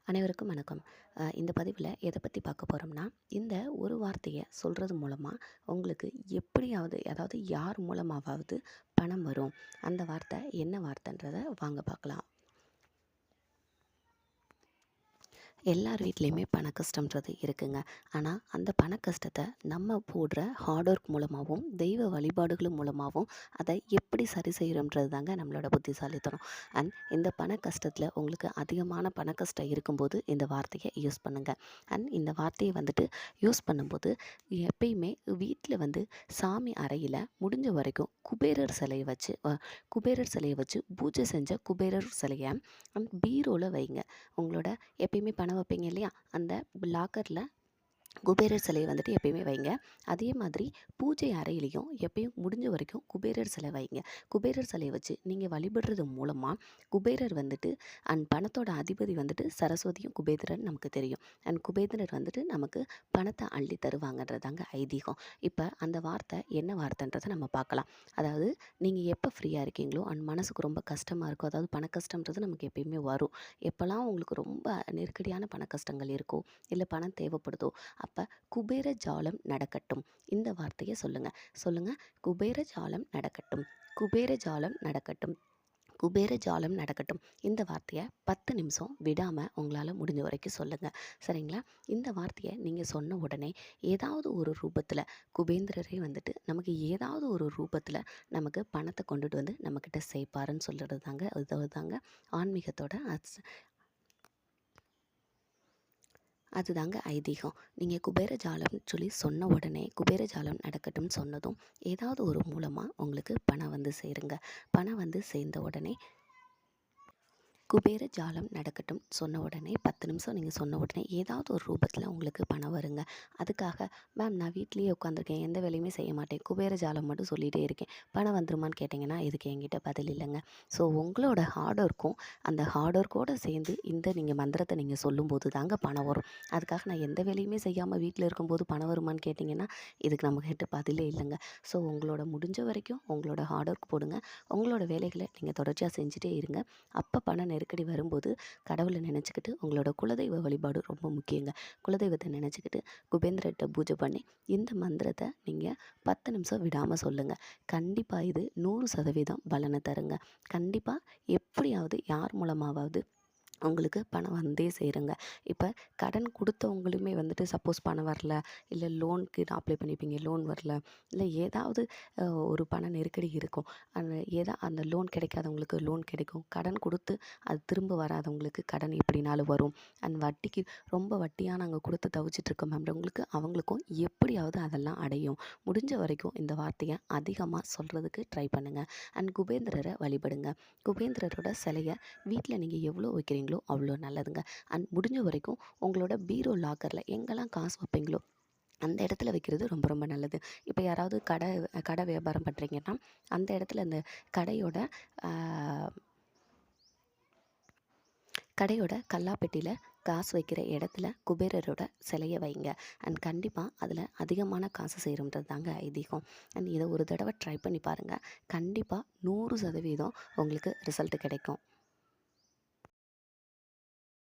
அனைவருக்கும் வணக்கம். இந்த பதிவில் எதை பற்றி பார்க்க போகிறோம்னா, இந்த ஒரு வார்த்தையை சொல்கிறது மூலமாக உங்களுக்கு எப்படியாவது, அதாவது யார் மூலமாவது பணம் வரும். அந்த வார்த்தை என்ன வார்த்தைன்றதை வாங்க பார்க்கலாம். எல்லார் வீட்லேயுமே பண கஷ்டம்ன்றது இருக்குங்க. ஆனால் அந்த பண கஷ்டத்தை நம்ம போடுற ஹார்ட் ஒர்க் மூலமாகவும் தெய்வ வழிபாடுகள் மூலமாகவும் அதை எப்படி சரி செய்கிறோன்றது தாங்க நம்மளோட புத்திசாலித்தனம். அண்ட் இந்த பண கஷ்டத்தில் உங்களுக்கு அதிகமான பண கஷ்டம் இருக்கும்போது இந்த வார்த்தையை யூஸ் பண்ணுங்கள். அண்ட் இந்த வார்த்தையை யூஸ் பண்ணும்போது எப்பயுமே வீட்டில் சாமி அறையில் முடிஞ்ச வரைக்கும் குபேரர் சிலையை வச்சு பூஜை செஞ்ச குபேரர் சிலையை பீரோவில் வைங்க. உங்களோட எப்பயுமே பணம் வைப்பீங்க இல்லையா, அந்த லாக்கரில் குபேரர் சிலையை எப்பயுமே வைங்க. அதே மாதிரி பூஜை அறையிலையும் எப்பயும் முடிஞ்ச வரைக்கும் குபேரர் சிலை வைங்க. குபேரர் சிலையை வச்சு நீங்கள் வழிபடுறது மூலமாக குபேரர் அண்ட் பணத்தோட அதிபதி சரஸ்வதியும் குபேரன் நமக்கு தெரியும். அண்ட் குபேரர் நமக்கு பணத்தை அள்ளி தருவாங்கன்றதாங்க ஐதீகம். இப்போ அந்த வார்த்தை என்ன வார்த்தைன்றதை நம்ம பார்க்கலாம். அதாவது நீங்கள் எப்போ ஃப்ரீயாக இருக்கீங்களோ அண்ட் மனசுக்கு ரொம்ப கஷ்டமாக இருக்கும், அதாவது பண கஷ்டம்ன்றது நமக்கு எப்பயுமே வரும். எப்போல்லாம் உங்களுக்கு ரொம்ப நெருக்கடியான பண கஷ்டங்கள் இருக்கோ, இல்லை பணம் தேவைப்படுதோ, அப்போ குபேர ஜாலம் நடக்கட்டும் இந்த வார்த்தையை சொல்லுங்கள். குபேர ஜாலம் நடக்கட்டும், குபேர ஜாலம் நடக்கட்டும், குபேர ஜாலம் நடக்கட்டும். இந்த வார்த்தையை 10 நிமிஷம் விடாமல் உங்களால் முடிஞ்ச வரைக்கும் சொல்லுங்கள். சரிங்களா? இந்த வார்த்தையை நீங்கள் சொன்ன உடனே ஏதாவது ஒரு ரூபத்தில் குபேந்திரரே நமக்கு ஏதாவது ஒரு ரூபத்தில் நமக்கு பணத்தை கொண்டுட்டு நம்மக்கிட்ட சேர்ப்பாருன்னு சொல்கிறது தாங்க. அதுதாங்க ஆன்மீகத்தோட அதுதாங்க ஐதீகம். நீங்கள் குபேர ஜாலம்னு சொல்லி சொன்ன உடனே குபேர ஜாலம் நடக்கட்டும்னு சொன்னதும் ஏதாவது ஒரு மூலமாக உங்களுக்கு பணம் சேருங்க. பணம் சேர்ந்த உடனே குபேர ஜாலம் நடக்கட்டும் சொன்ன உடனே 10 நிமிஷம் நீங்கள் சொன்ன உடனே ஏதாவது ஒரு ரூபத்தில் உங்களுக்கு பணம் வருங்க. அதுக்காக மேம் நான் வீட்லேயே உட்காந்துருக்கேன், எந்த வேலையுமே செய்ய மாட்டேன், குபேர ஜாலம் மட்டும் சொல்லிகிட்டே இருக்கேன், பணம் வந்துருமான்னு கேட்டிங்கன்னா இதுக்கு என்கிட்ட பதில் இல்லைங்க. ஸோ உங்களோட ஹார்ட் ஒர்க்கும் அந்த ஹார்ட் ஒர்க்கோடு சேர்ந்து இந்த நீங்கள் மந்திரத்தை நீங்கள் சொல்லும்போது தாங்க பணம் வரும். அதுக்காக நான் எந்த வேலையுமே செய்யாமல் வீட்டில் இருக்கும்போது பணம் வருமானு கேட்டிங்கன்னா இதுக்கு நம்மக்கிட்ட பதிலே இல்லைங்க. ஸோ உங்களோட முடிஞ்ச வரைக்கும் உங்களோட ஹார்ட் ஒர்க் போடுங்க. உங்களோட வேலைகளை நீங்கள் தொடர்ச்சியாக செஞ்சுட்டே இருங்க. அப்போ பணம் நெருக்கடி வரும்போது கடவுளை நினச்சிக்கிட்டு, உங்களோட குலதெய்வ வழிபாடு ரொம்ப முக்கியங்க. குலதெய்வத்தை நினச்சிக்கிட்டு குபேந்திரர்கிட்ட பூஜை பண்ணி இந்த மந்திரத்தை நீங்கள் 10 நிமிஷம் விடாமல் சொல்லுங்கள். கண்டிப்பாக இது 100% பலனை தருங்க. கண்டிப்பாக எப்படியாவது யார் மூலமாவது உங்களுக்கு பணம் சேருங்க. இப்போ கடன் கொடுத்தவங்களுமே சப்போஸ் பணம் வரல, இல்லை லோனுக்கு அப்ளை பண்ணியிருப்பீங்க, லோன் வரல, இல்லை ஏதாவது ஒரு பண நெருக்கடி இருக்கும், அந்த லோன் கிடைக்காதவங்களுக்கு லோன் கிடைக்கும், கடன் கொடுத்து அது திரும்ப வராதவங்களுக்கு கடன் எப்படினாலும் வரும். அந்த வட்டிக்கு ரொம்ப வட்டியாக நாங்கள் கொடுத்து தவிச்சிட்ருக்கோம் மேம்ன்றவங்களுக்கு அவங்களுக்கும் எப்படியாவது அதெல்லாம் அடையும். முடிஞ்ச வரைக்கும் இந்த வார்த்தையை அதிகமாக சொல்கிறதுக்கு ட்ரை பண்ணுங்கள். அண்ட் குபேந்திரரை வழிபடுங்க. குபேந்திரரோட சிலையை வீட்டில் நீங்கள் எவ்வளோ வைக்கிறீங்களோ அவ்வளோ நல்லதுங்க. அண்ட் முடிஞ்ச வரைக்கும் உங்களோட பீரோ லாக்கரில் எங்கெல்லாம் காசு வைப்பீங்களோ அந்த இடத்துல வைக்கிறது ரொம்ப ரொம்ப நல்லது. இப்போ யாராவது கடை வியாபாரம் பண்ணுறீங்கன்னா அந்த இடத்துல அந்த கடையோட கல்லாப்பெட்டியில் காசு வைக்கிற இடத்துல குபேரரோட சிலையை வைங்க. அண்ட் கண்டிப்பாக அதில் அதிகமான காசு சேரும்ன்றது தாங்க ஐதீகம். அண்ட் இதை ஒரு தடவை ட்ரை பண்ணி பாருங்கள். கண்டிப்பாக 100% உங்களுக்கு ரிசல்ட் கிடைக்கும்.